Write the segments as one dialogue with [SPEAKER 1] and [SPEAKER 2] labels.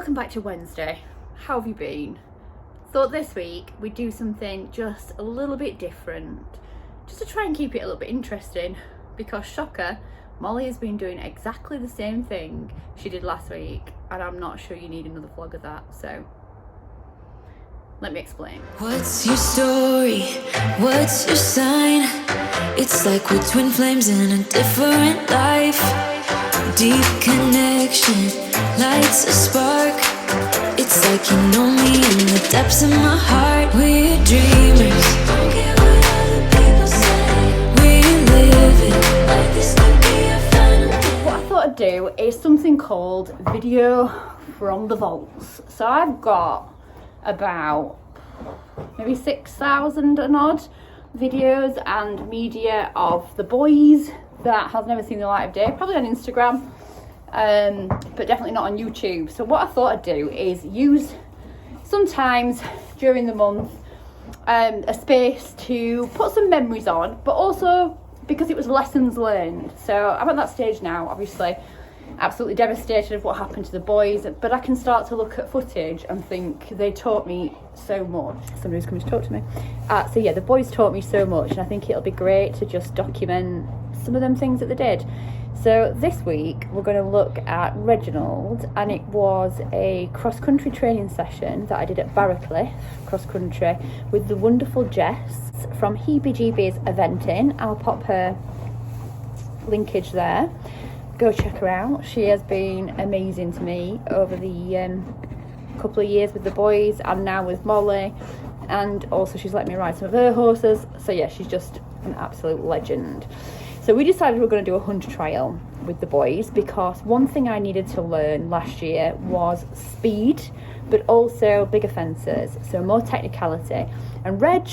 [SPEAKER 1] Welcome back to Wednesday. How have you been? Thought this week we'd do something just a little bit different, just to try and keep it a little bit interesting, because shocker, Molly has been doing exactly the same thing she did last week, and I'm not sure you need another vlog of that, so let me explain.
[SPEAKER 2] What's your story? What's your sign? It's like we're twin flames in a different life. Deep connection lights a spark. It's like you know me in the depths of my heart. We're dreamers. Don't care what other people say. We live it like this could be a final day.
[SPEAKER 1] What I thought I'd do is something called video from the vaults. So I've got about maybe 6,000 and odd videos and media of the boys that has never seen the light of day, probably on Instagram, but definitely not on YouTube. So what I thought I'd do is use sometimes during the month a space to put some memories on, but also because it was lessons learned. So I'm at that stage now, obviously absolutely devastated of what happened to the boys, but I can start to look at footage and think they taught me so much. Somebody's coming to talk to me. So yeah, the boys taught me so much, and I think it'll be great to just document some of them things that they did. So this week we're going to look at Reginald, and it was a cross-country training session that I did at Barrowcliffe cross-country with the wonderful Jess from HeeBeeGeeBees Eventing. I'll pop her linkage there. Go check her out. She has been amazing to me over the couple of years with the boys and now with Molly, and also she's let me ride some of her horses. So yeah, she's just an absolute legend. So we decided we were going to do a hunter trial with the boys, because one thing I needed to learn last year was speed, but also bigger fences, so more technicality. And Reg,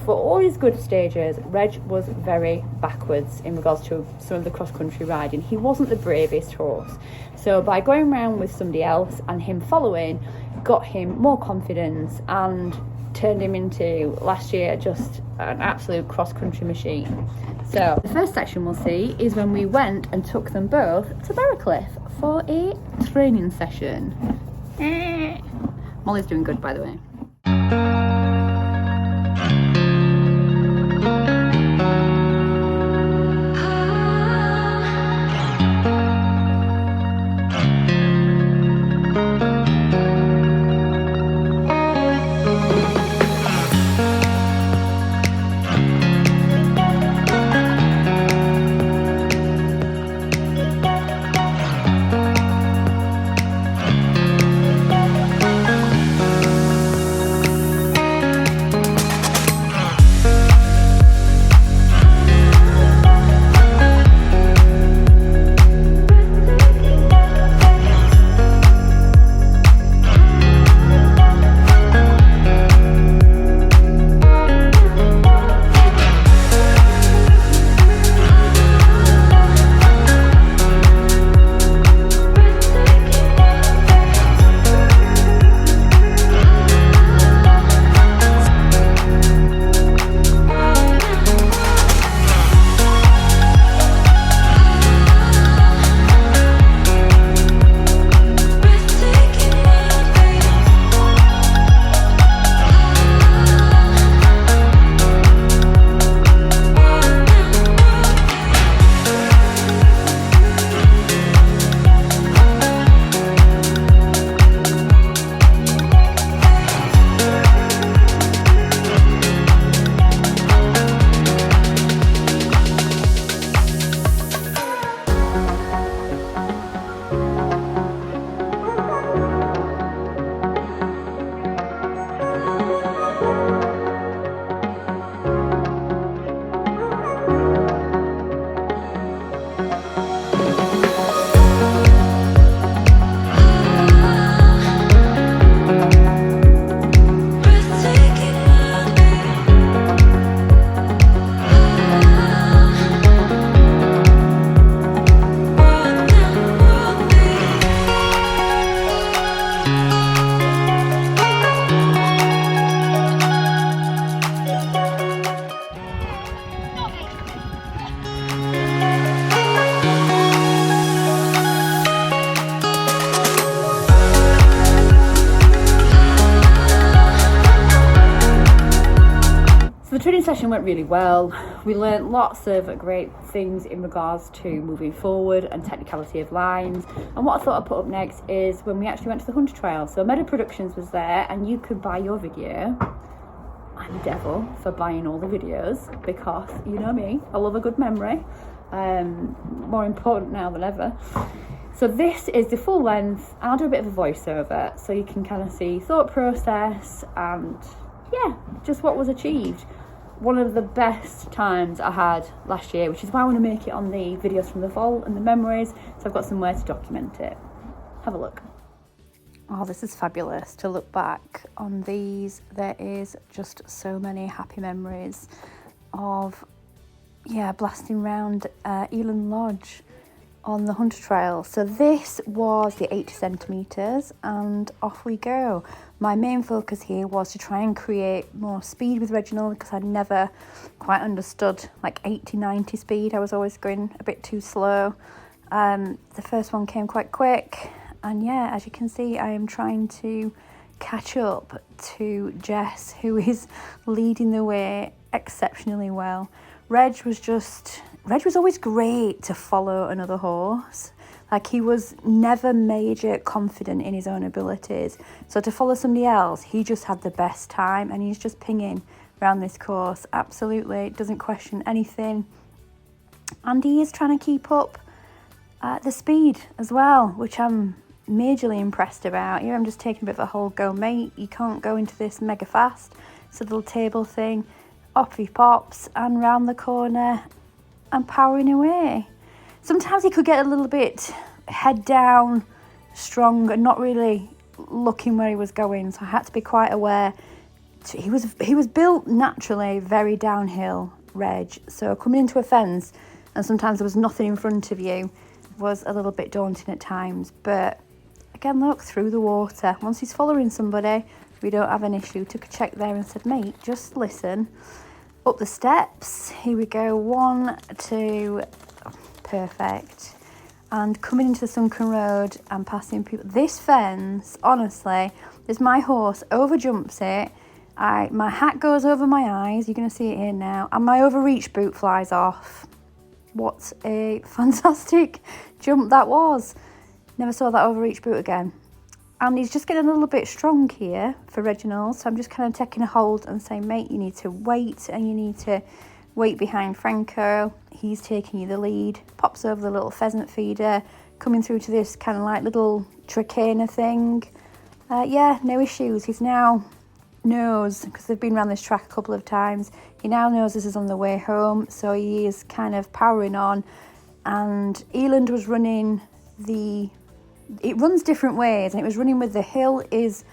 [SPEAKER 1] for all his good stages, Reg was very backwards in regards to some of the cross-country riding. He wasn't the bravest horse. So by going around with somebody else and him following, got him more confidence and turned him into, last year, just an absolute cross-country machine. So the first section we'll see is when we went and took them both to Barrowcliffe for a training session. Molly's doing good, by the way. session went really well. We learnt lots of great things in regards to moving forward and technicality of lines. And what I thought I'd put up next is when we actually went to the Hunter Trial. So Meadow Productions was there, and you could buy your video. I'm a devil for buying all the videos because, you know me, I love a good memory. More important now than ever. So this is the full length, and I'll do a bit of a voiceover so you can kind of see thought process and yeah, just what was achieved. One of the best times I had last year, which is why I want to make it on the videos from the vault and the memories, so I've got somewhere to document it. Have a look. Oh, this is fabulous to look back on these. There is just so many happy memories of, yeah, blasting round Eland Lodge on the Hunter Trail. So this was the 80 centimetres and off we go. My main focus here was to try and create more speed with Reginald because I'd never quite understood like 80, 90 speed. I was always going a bit too slow. The first one came quite quick. And yeah, as you can see, I am trying to catch up to Jess, who is leading the way exceptionally well. Reg was always great to follow another horse. Like, he was never major confident in his own abilities. So to follow somebody else, he just had the best time, and he's just pinging around this course. Absolutely, doesn't question anything. And he is trying to keep up the speed as well, which I'm majorly impressed about. Here I'm just taking a bit of a hold go, mate. You can't go into this mega fast. It's a little table thing. Off he pops and round the corner and powering away. Sometimes he could get a little bit head down, strong, and not really looking where he was going. So I had to be quite aware. He was built naturally very downhill, Reg. So coming into a fence and sometimes there was nothing in front of you was a little bit daunting at times. But again, look, through the water. Once he's following somebody, we don't have an issue. Took a check there and said, mate, just listen. Up the steps. Here we go. 1, 2. Perfect. And coming into the sunken road and passing people. This fence, honestly, is my horse overjumps it. My hat goes over my eyes. You're going to see it here now. And my overreach boot flies off. What a fantastic jump that was. Never saw that overreach boot again. And he's just getting a little bit strong here for Reginald. So I'm just kind of taking a hold and saying, mate, you need to wait, and you need to wait behind Franco. He's taking you the lead. Pops over the little pheasant feeder, coming through to this kind of like little trachena thing. Yeah, no issues. He's now knows, because they've been around this track a couple of times, he now knows this is on the way home. So he is kind of powering on. And Eland was running it runs different ways, and it was running with the hill is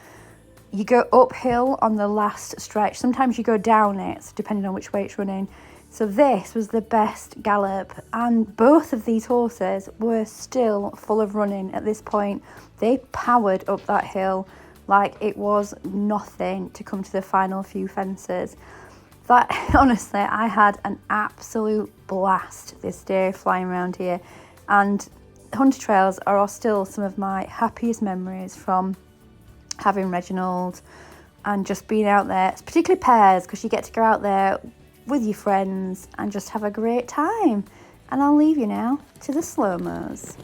[SPEAKER 1] you go uphill on the last stretch. Sometimes you go down it, so depending on which way it's running. So this was the best gallop, and both of these horses were still full of running at this point. They powered up that hill like it was nothing to come to the final few fences. That, honestly, I had an absolute blast this day flying around here, and Hunter Trails are still some of my happiest memories from having Reginald and just being out there, particularly pairs, because you get to go out there with your friends and just have a great time. And I'll leave you now to the slow-mos.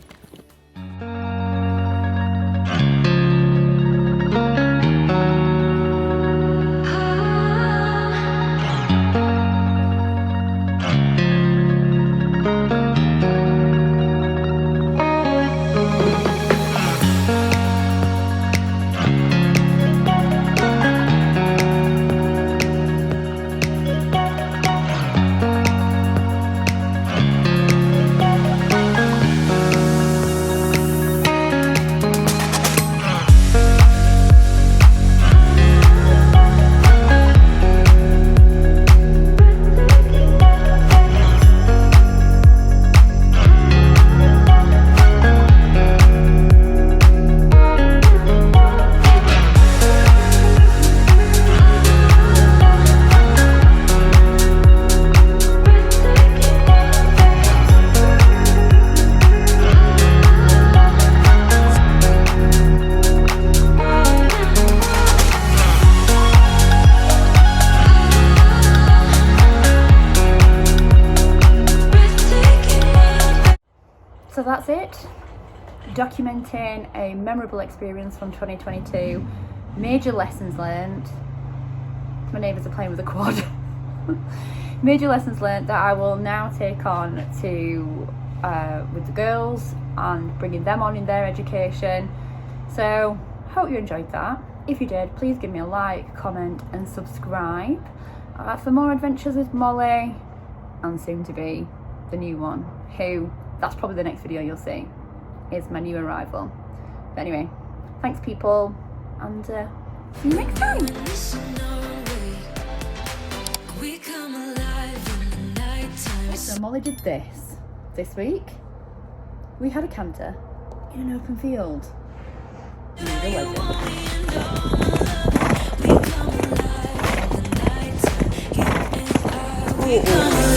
[SPEAKER 1] that's it. Documenting a memorable experience from 2022. Major lessons learned. My neighbours are playing with a quad. Major lessons learned that I will now take on to with the girls and bringing them on in their education. So hope you enjoyed that. If you did, please give me a like, comment and subscribe for more adventures with Molly and soon to be the new one, who that's probably the next video you'll see, is my new arrival. But anyway, thanks people, and see you next time. So Molly did this week. We had a canter in an open field. You're a legend.